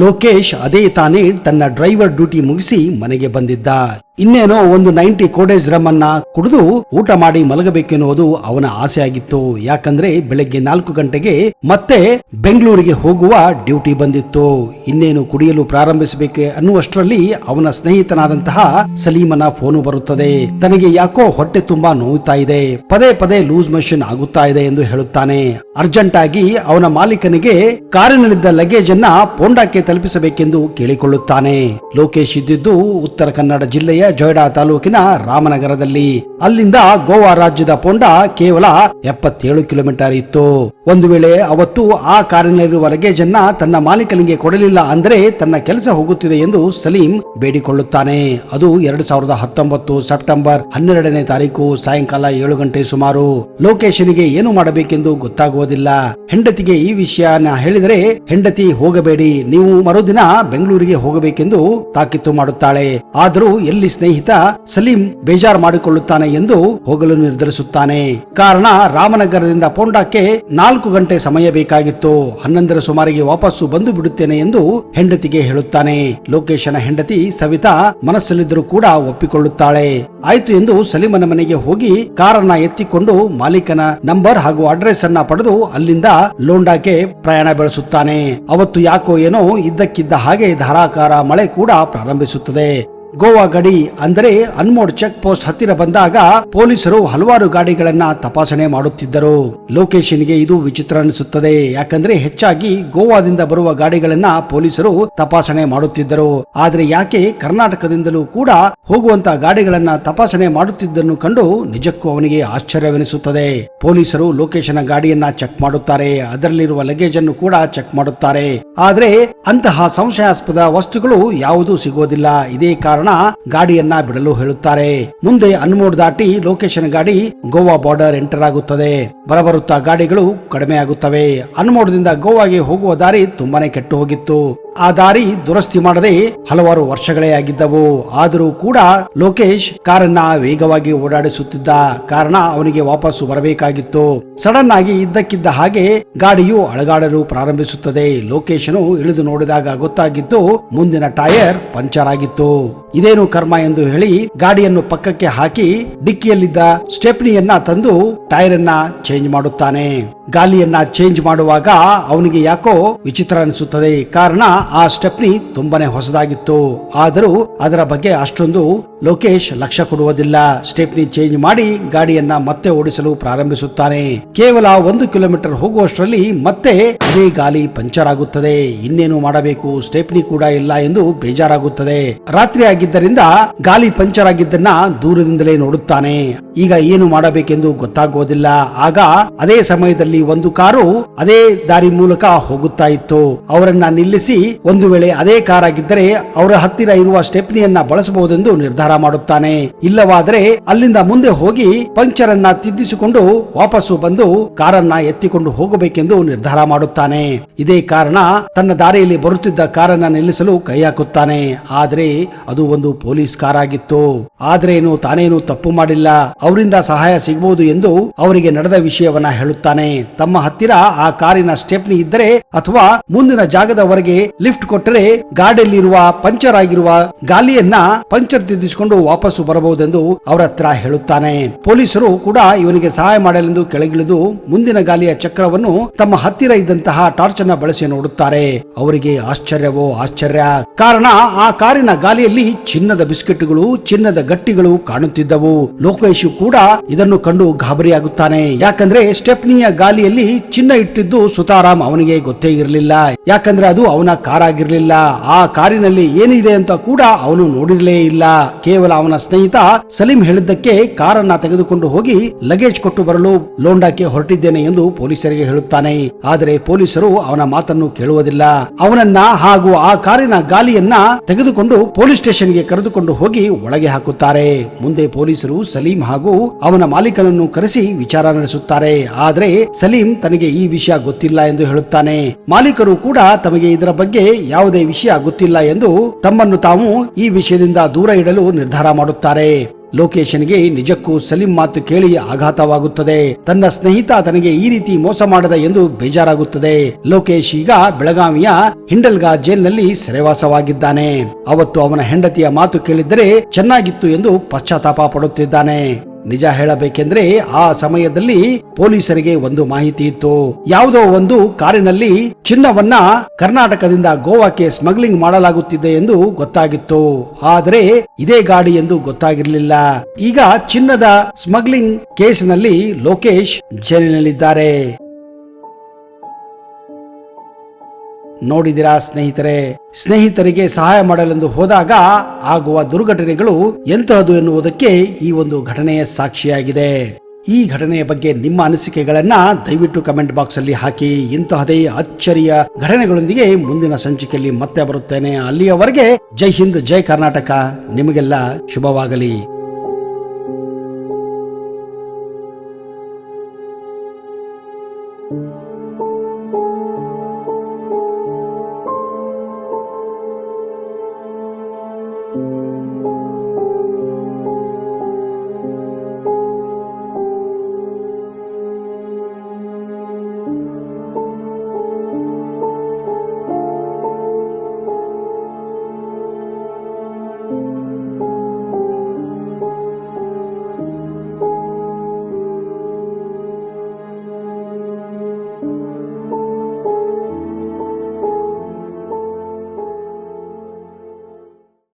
ಲೋಕೇಶ್ ಅದೇ ತಾನೇ ತನ್ನ ಡ್ರೈವರ್ ಡ್ಯೂಟಿ ಮುಗಿಸಿ ಮನೆಗೆ ಬಂದಿದ್ದ. ಇನ್ನೇನೋ ಒಂದು 90 ಕೋಡೇಜ್ ರಮ್ ಅನ್ನ ಕುಡಿದು ಊಟ ಮಾಡಿ ಮಲಗಬೇಕೆನ್ನುವುದು ಅವನ ಆಸೆ ಆಗಿತ್ತು. ಯಾಕಂದ್ರೆ ಬೆಳಗ್ಗೆ 4 ಗಂಟೆಗೆ ಮತ್ತೆ ಬೆಂಗಳೂರಿಗೆ ಹೋಗುವ ಡ್ಯೂಟಿ ಬಂದಿತ್ತು. ಇನ್ನೇನು ಕುಡಿಯಲು ಪ್ರಾರಂಭಿಸಬೇಕೆ ಅನ್ನುವಷ್ಟರಲ್ಲಿ ಅವನ ಸ್ನೇಹಿತನಾದಂತಹ ಸಲೀಮನ ಫೋನು ಬರುತ್ತದೆ. ತನಗೆ ಯಾಕೋ ಹೊಟ್ಟೆ ತುಂಬಾ ನೋಯ್ತಾ ಇದೆ, ಪದೇ ಪದೇ ಲೂಸ್ ಮೋಷನ್ ಆಗುತ್ತಾ ಇದೆ ಎಂದು ಹೇಳುತ್ತಾನೆ. ಅರ್ಜೆಂಟ್ ಆಗಿ ಅವನ ಮಾಲೀಕನಿಗೆ ಕಾರಿನಲ್ಲಿದ್ದ ಲಗೇಜ್ ಅನ್ನ ಪೋಂಡಾಕ್ಕೆ ತಲುಪಿಸಬೇಕೆಂದು ಕೇಳಿಕೊಳ್ಳುತ್ತಾನೆ. ಲೋಕೇಶ್ ಇದ್ದಿದ್ದು ಉತ್ತರ ಕನ್ನಡ ಜಿಲ್ಲೆಯ ಜೊಯ್ಡಾ ತಾಲೂಕಿನ ರಾಮನಗರದಲ್ಲಿ. ಅಲ್ಲಿಂದ ಗೋವಾ ರಾಜ್ಯದ ಪೋಂಡಾ ಕೇವಲ 77 ಕಿಲೋಮೀಟರ್ ಇತ್ತು. ಒಂದು ವೇಳೆ ಅವತ್ತು ಆ ಕಾರಿನಲ್ಲಿರುವ ಲಗೇಜ್ ಅನ್ನ ತನ್ನ ಮಾಲೀಕನಿಗೆ ಕೊಡಲಿಲ್ಲ ಅಂದ್ರೆ ತನ್ನ ಕೆಲಸ ಹೋಗುತ್ತಿದೆ ಎಂದು ಸಲೀಂ ಬೇಡಿಕೊಳ್ಳುತ್ತಾನೆ. ಅದು 2019 ಸೆಪ್ಟೆಂಬರ್ 12ನೇ ತಾರೀಕು ಸಾಯಂಕಾಲ 7 ಗಂಟೆ ಸುಮಾರು. ಲೋಕೇಶನಿಗೆ ಏನು ಮಾಡಬೇಕೆಂದು ಗೊತ್ತಾಗುವುದಿಲ್ಲ. ಹೆಂಡತಿಗೆ ಈ ವಿಷಯನ ಹೇಳಿದರೆ ಹೆಂಡತಿ ಹೋಗಬೇಡಿ, ನೀವು ಮರುದಿನ ಬೆಂಗಳೂರಿಗೆ ಹೋಗಬೇಕೆಂದು ತಾಕೀತು ಮಾಡುತ್ತಾಳೆ. ಆದರೂ ಎಲ್ಲಿ ಸ್ನೇಹಿತ ಸಲೀಂ ಬೇಜಾರು ಮಾಡಿಕೊಳ್ಳುತ್ತಾನೆ ಎಂದು ಹೋಗಲು ನಿರ್ಧರಿಸುತ್ತಾನೆ. ಕಾರಣ ರಾಮನಗರದಿಂದ ಪೋಂಡಾಕ್ಕೆ 4 ಗಂಟೆ ಸಮಯ ಬೇಕಾಗಿತ್ತು. 11ರ ಸುಮಾರಿಗೆ ವಾಪಸ್ಸು ಬಂದು ಬಿಡುತ್ತೇನೆ ಎಂದು ಹೆಂಡತಿಗೆ ಹೇಳುತ್ತಾನೆ. ಲೋಕೇಶನ ಹೆಂಡತಿ ಸವಿತಾ ಮನಸ್ಸಲ್ಲಿದ್ದರೂ ಕೂಡ ಒಪ್ಪಿಕೊಳ್ಳುತ್ತಾಳೆ. ಆಯ್ತು ಎಂದು ಸಲೀಮನ ಮನೆಗೆ ಹೋಗಿ ಕಾರನ್ನ ಎತ್ತಿಕೊಂಡು ಮಾಲೀಕನ ನಂಬರ್ ಹಾಗೂ ಅಡ್ರೆಸ್ ಅನ್ನ ಪಡೆದು ಅಲ್ಲಿಂದ ಲೋಂಡಾಕ್ಕೆ ಪ್ರಯಾಣ ಬೆಳೆಸುತ್ತಾನೆ. ಅವತ್ತು ಯಾಕೋ ಏನೋ ಇದ್ದಕ್ಕಿದ್ದ ಹಾಗೆ ಧಾರಾಕಾರ ಮಳೆ ಕೂಡ ಪ್ರಾರಂಭಿಸುತ್ತದೆ. ಗೋವಾ ಗಡಿ ಅಂದರೆ ಅನ್ಮೋಡ್ ಚೆಕ್ ಪೋಸ್ಟ್ ಹತ್ತಿರ ಬಂದಾಗ ಪೊಲೀಸರು ಹಲವಾರು ಗಾಡಿಗಳನ್ನ ತಪಾಸಣೆ ಮಾಡುತ್ತಿದ್ದರು. ಲೋಕೇಶನ್ಗೆ ಇದು ವಿಚಿತ್ರ ಅನಿಸುತ್ತದೆ. ಯಾಕಂದ್ರೆ ಹೆಚ್ಚಾಗಿ ಗೋವಾದಿಂದ ಬರುವ ಗಾಡಿಗಳನ್ನ ಪೊಲೀಸರು ತಪಾಸಣೆ ಮಾಡುತ್ತಿದ್ದರು. ಆದ್ರೆ ಯಾಕೆ ಕರ್ನಾಟಕದಿಂದಲೂ ಕೂಡ ಹೋಗುವಂತ ಗಾಡಿಗಳನ್ನ ತಪಾಸಣೆ ಮಾಡುತ್ತಿದ್ದನ್ನು ಕಂಡು ನಿಜಕ್ಕೂ ಅವನಿಗೆ ಆಶ್ಚರ್ಯವೆನಿಸುತ್ತದೆ. ಪೊಲೀಸರು ಲೋಕೇಶನ ಗಾಡಿಯನ್ನ ಚೆಕ್ ಮಾಡುತ್ತಾರೆ, ಅದರಲ್ಲಿರುವ ಲಗೇಜ್ ಅನ್ನು ಕೂಡ ಚೆಕ್ ಮಾಡುತ್ತಾರೆ. ಆದ್ರೆ ಅಂತಹ ಸಂಶಯಾಸ್ಪದ ವಸ್ತುಗಳು ಯಾವುದೂ ಸಿಗೋದಿಲ್ಲ. ಇದೇ ಕಾರಣ ಗಾಡಿಯನ್ನ ಬಿಡಲು ಹೇಳುತ್ತಾರೆ. ಮುಂದೆ ಅನ್ಮೋಡ್ ದಾಟಿ ಲೋಕೇಶನ್ ಗಾಡಿ ಗೋವಾ ಬಾರ್ಡರ್ ಎಂಟರ್ ಆಗುತ್ತದೆ. ಬರಬರುತ್ತಾ ಗಾಡಿಗಳು ಕಡಿಮೆ ಆಗುತ್ತವೆ. ಅನ್ಮೋಡ್ದಿಂದ ಗೋವಾಗೆ ಹೋಗುವ ದಾರಿ ತುಂಬಾನೇ ಕೆಟ್ಟು ಹೋಗಿತ್ತು. ಆ ದಾರಿ ದುರಸ್ತಿ ಮಾಡದೆ ಹಲವಾರು ವರ್ಷಗಳೇ ಆಗಿದ್ದವು. ಆದರೂ ಕೂಡ ಲೋಕೇಶ್ ಕಾರನ್ನ ವೇಗವಾಗಿ ಓಡಾಡಿಸುತ್ತಿದ್ದ. ಕಾರಣ ಅವನಿಗೆ ವಾಪಸ್ಸು ಬರಬೇಕಾಗಿತ್ತು. ಸಡನ್ ಆಗಿ ಇದ್ದಕ್ಕಿದ್ದ ಹಾಗೆ ಗಾಡಿಯು ಅಳಗಾಡಲು ಪ್ರಾರಂಭಿಸುತ್ತದೆ. ಲೋಕೇಶನು ಇಳಿದು ನೋಡಿದಾಗ ಗೊತ್ತಾಗಿತ್ತು ಮುಂದಿನ ಟೈರ್ ಪಂಚರ್ ಆಗಿತ್ತು. ಇದೇನು ಕರ್ಮ ಎಂದು ಹೇಳಿ ಗಾಡಿಯನ್ನು ಪಕ್ಕಕ್ಕೆ ಹಾಕಿ ಡಿಕ್ಕಿಯಲ್ಲಿದ್ದ ಸ್ಟೆಪ್ನಿಯನ್ನ ತಂದು ಟೈರ್ ಅನ್ನ ಚೇಂಜ್ ಮಾಡುತ್ತಾನೆ. ಗಾಲಿಯನ್ನ ಚೇಂಜ್ ಮಾಡುವಾಗ ಅವನಿಗೆ ಯಾಕೋ ವಿಚಿತ್ರ ಅನಿಸುತ್ತದೆ. ಕಾರಣ ಆ ಸ್ಟೆಪ್ನಿ ತುಂಬಾನೇ ಹೊಸದಾಗಿತ್ತು. ಆದರೂ ಅದರ ಬಗ್ಗೆ ಅಷ್ಟೊಂದು ಲೋಕೇಶ್ ಲಕ್ಷ್ಯ ಕೊಡುವುದಿಲ್ಲ. ಸ್ಟೆಪ್ನಿ ಚೇಂಜ್ ಮಾಡಿ ಗಾಡಿಯನ್ನ ಮತ್ತೆ ಓಡಿಸಲು ಪ್ರಾರಂಭಿಸುತ್ತಾನೆ. ಕೇವಲ 1 ಕಿಲೋಮೀಟರ್ ಹೋಗುವಷ್ಟರಲ್ಲಿ ಮತ್ತೆ ಅದೇ ಗಾಲಿ ಪಂಚರ್ ಆಗುತ್ತದೆ. ಇನ್ನೇನು ಮಾಡಬೇಕು, ಸ್ಟೆಪ್ನಿ ಕೂಡ ಇಲ್ಲ ಎಂದು ಬೇಜಾರಾಗುತ್ತದೆ. ರಾತ್ರಿ ಆಗಿದ್ದರಿಂದ ಗಾಲಿ ಪಂಚರ್ ಆಗಿದ್ದನ್ನ ದೂರದಿಂದಲೇ ನೋಡುತ್ತಾನೆ. ಈಗ ಏನು ಮಾಡಬೇಕೆಂದು ಗೊತ್ತಾಗುವುದಿಲ್ಲ. ಆಗ ಅದೇ ಸಮಯದಲ್ಲಿ ಒಂದು ಕಾರು ಅದೇ ದಾರಿ ಮೂಲಕ ಹೋಗುತ್ತಾ ಇತ್ತು. ಅವರನ್ನ ನಿಲ್ಲಿಸಿ ಒಂದು ವೇಳೆ ಅದೇ ಕಾರ್ ಆಗಿದ್ದರೆ ಅವರ ಹತ್ತಿರ ಇರುವ ಸ್ಟೆಪ್ನಿಯನ್ನ ಬಳಸಬಹುದೆಂದು ನಿರ್ಧಾರ ಮಾಡುತ್ತಾನೆ. ಇಲ್ಲವಾದರೆ ಅಲ್ಲಿಂದ ಮುಂದೆ ಹೋಗಿ ಪಂಕ್ಚರ್ ಅನ್ನ ತಿದ್ದಿಸಿಕೊಂಡು ವಾಪಸ್ಸು ಬಂದು ಕಾರನ್ನ ಎತ್ತಿಕೊಂಡು ಹೋಗಬೇಕೆಂದು ನಿರ್ಧಾರ ಮಾಡುತ್ತಾನೆ. ಇದೇ ಕಾರಣ ತನ್ನ ದಾರಿಯಲ್ಲಿ ಬರುತ್ತಿದ್ದ ಕಾರನ್ನ ನಿಲ್ಲಿಸಲು ಕೈ ಹಾಕುತ್ತಾನೆ. ಆದ್ರೆ ಅದು ಒಂದು ಪೊಲೀಸ್ ಕಾರ್ ಆಗಿತ್ತು. ಆದ್ರೇನು ತಾನೇನು ತಪ್ಪು ಮಾಡಿಲ್ಲ, ಅವರಿಂದ ಸಹಾಯ ಸಿಗಬಹುದು ಎಂದು ಅವರಿಗೆ ನಡೆದ ವಿಷಯವನ್ನ ಹೇಳುತ್ತಾನೆ. ತಮ್ಮ ಹತ್ತಿರ ಆ ಕಾರಿನ ಸ್ಟೆಪ್ನಿ ಇದ್ದರೆ ಅಥವಾ ಮುಂದಿನ ಜಾಗದವರೆಗೆ ಲಿಫ್ಟ್ ಕೊಟ್ಟರೆ ಗಾಡಿಯಲ್ಲಿರುವ ಪಂಚರ್ ಆಗಿರುವ ಗಾಲಿಯನ್ನ ಪಂಚರ್ ತಿದ್ದಿಸಿಕೊಂಡು ವಾಪಸ್ಸು ಬರಬಹುದೆಂದು ಅವರ ಹತ್ರ ಹೇಳುತ್ತಾನೆ. ಪೊಲೀಸರು ಕೂಡ ಇವನಿಗೆ ಸಹಾಯ ಮಾಡಲೆಂದು ಕೆಳಗಿಳಿದು ಮುಂದಿನ ಗಾಲಿಯ ಚಕ್ರವನ್ನು ತಮ್ಮ ಹತ್ತಿರ ಇದ್ದಂತಹ ಟಾರ್ಚ್ ಅನ್ನ ಬಳಸಿ ನೋಡುತ್ತಾರೆ. ಅವರಿಗೆ ಆಶ್ಚರ್ಯವೋ ಆಶ್ಚರ್ಯ. ಕಾರಣ ಆ ಕಾರಿನ ಗಾಲಿಯಲ್ಲಿ ಚಿನ್ನದ ಬಿಸ್ಕೆಟ್ಗಳು, ಚಿನ್ನದ ಗಟ್ಟಿಗಳು ಕಾಣುತ್ತಿದ್ದವು. ಲೋಕೇಶ್ ಕೂಡ ಇದನ್ನು ಕಂಡು ಗಾಬರಿಯಾಗುತ್ತಾನೆ. ಯಾಕಂದ್ರೆ ಸ್ಟೆಪ್ನಿಯ ಗಾಲಿಯಲ್ಲಿ ಚಿನ್ನ ಇಟ್ಟಿದ್ದು ಸುತಾರಾಮ್ ಅವನಿಗೆ ಗೊತ್ತೇ ಇರಲಿಲ್ಲ. ಯಾಕಂದ್ರೆ ಅದು ಅವನ ಕಾರ್ ಆಗಿರ್ಲಿಲ್ಲ. ಆ ಕಾರಿನಲ್ಲಿ ಏನಿದೆ ಅಂತ ಕೂಡ ಅವನು ನೋಡಿರಲೇ ಇಲ್ಲ. ಕೇವಲ ಅವನ ಸ್ನೇಹಿತ ಸಲೀಂ ಹೇಳಿದ್ದಕ್ಕೆ ಕಾರನ್ನ ತೆಗೆದುಕೊಂಡು ಹೋಗಿ ಲಗೇಜ್ ಕೊಟ್ಟು ಬರಲು ಲೋಂಡಾಕ್ಕೆ ಹೊರಟಿದ್ದೇನೆ ಎಂದು ಪೊಲೀಸರಿಗೆ ಹೇಳುತ್ತಾನೆ. ಆದರೆ ಪೊಲೀಸರು ಅವನ ಮಾತನ್ನು ಕೇಳುವುದಿಲ್ಲ. ಅವನನ್ನ ಹಾಗೂ ಆ ಕಾರಿನ ಗಾಲಿಯನ್ನ ತೆಗೆದುಕೊಂಡು ಪೊಲೀಸ್ ಸ್ಟೇಷನ್ಗೆ ಕರೆದುಕೊಂಡು ಹೋಗಿ ಒಳಗೆ ಹಾಕುತ್ತಾರೆ. ಮುಂದೆ ಪೊಲೀಸರು ಸಲೀಂ ಹಾಗೂ ಅವನ ಮಾಲೀಕನನ್ನು ಕರೆಸಿ ವಿಚಾರ ನಡೆಸುತ್ತಾರೆ. ಆದ್ರೆ ಸಲೀಂ ತನಗೆ ಈ ವಿಷಯ ಗೊತ್ತಿಲ್ಲ ಎಂದು ಹೇಳುತ್ತಾನೆ. ಮಾಲೀಕರು ಕೂಡ ತಮಗೆ ಇದರ ಬಗ್ಗೆ ಯಾವುದೇ ವಿಷಯ ಗೊತ್ತಿಲ್ಲ ಎಂದು ತಮ್ಮನ್ನು ತಾವು ಈ ವಿಷಯದಿಂದ ದೂರ ಇಡಲು ನಿರ್ಧಾರ ಮಾಡುತ್ತಾರೆ. ಲೋಕೇಶನ್ಗೆ ನಿಜಕ್ಕೂ ಸಲೀಂ ಮಾತು ಕೇಳಿ ಆಘಾತವಾಗುತ್ತದೆ. ತನ್ನ ಸ್ನೇಹಿತ ತನಗೆ ಈ ರೀತಿ ಮೋಸ ಮಾಡದ ಎಂದು ಬೇಜಾರಾಗುತ್ತದೆ. ಲೋಕೇಶ್ ಈಗ ಬೆಳಗಾವಿಯ ಹಿಂಡಲ್ಗಾ ಜೈಲಿನಲ್ಲಿ ಸೆರೆವಾಸವಾಗಿದ್ದಾನೆ. ಅವತ್ತು ಅವನ ಹೆಂಡತಿಯ ಮಾತು ಕೇಳಿದ್ದರೆ ಚೆನ್ನಾಗಿತ್ತು ಎಂದು ಪಶ್ಚಾತ್ತಾಪ ಪಡುತ್ತಿದ್ದಾನೆ. ನಿಜ ಹೇಳಬೇಕೆಂದ್ರೆ ಆ ಸಮಯದಲ್ಲಿ ಪೊಲೀಸರಿಗೆ ಒಂದು ಮಾಹಿತಿ ಇತ್ತು. ಯಾವುದೋ ಒಂದು ಕಾರಿನಲ್ಲಿ ಚಿನ್ನವನ್ನ ಕರ್ನಾಟಕದಿಂದ ಗೋವಾಕ್ಕೆ ಸ್ಮಗ್ಲಿಂಗ್ ಮಾಡಲಾಗುತ್ತಿದೆ ಎಂದು ಗೊತ್ತಾಗಿತ್ತು. ಆದರೆ ಇದೇ ಗಾಡಿ ಎಂದು ಗೊತ್ತಾಗಿರಲಿಲ್ಲ. ಈಗ ಚಿನ್ನದ ಸ್ಮಗ್ಲಿಂಗ್ ಕೇಸಿನಲ್ಲಿ ಲೋಕೇಶ್ ಜೈಲಿನಲ್ಲಿದ್ದಾರೆ. ನೋಡಿದಿರಾ ಸ್ನೇಹಿತರೆ, ಸ್ನೇಹಿತರಿಗೆ ಸಹಾಯ ಮಾಡಲೆಂದು ಹೋದಾಗ ಆಗುವ ದುರ್ಘಟನೆಗಳು ಎಂತಹದು ಎನ್ನುವುದಕ್ಕೆ ಈ ಒಂದು ಘಟನೆಯ ಸಾಕ್ಷಿಯಾಗಿದೆ. ಈ ಘಟನೆಯ ಬಗ್ಗೆ ನಿಮ್ಮ ಅನಿಸಿಕೆಗಳನ್ನ ದಯವಿಟ್ಟು ಕಮೆಂಟ್ ಬಾಕ್ಸ್ ಅಲ್ಲಿ ಹಾಕಿ. ಇಂತಹದೇ ಅಚ್ಚರಿಯ ಘಟನೆಗಳೊಂದಿಗೆ ಮುಂದಿನ ಸಂಚಿಕೆಯಲ್ಲಿ ಮತ್ತೆ ಬರುತ್ತೇನೆ. ಅಲ್ಲಿಯವರೆಗೆ ಜೈ ಹಿಂದ್, ಜೈ ಕರ್ನಾಟಕ. ನಿಮಗೆಲ್ಲ ಶುಭವಾಗಲಿ.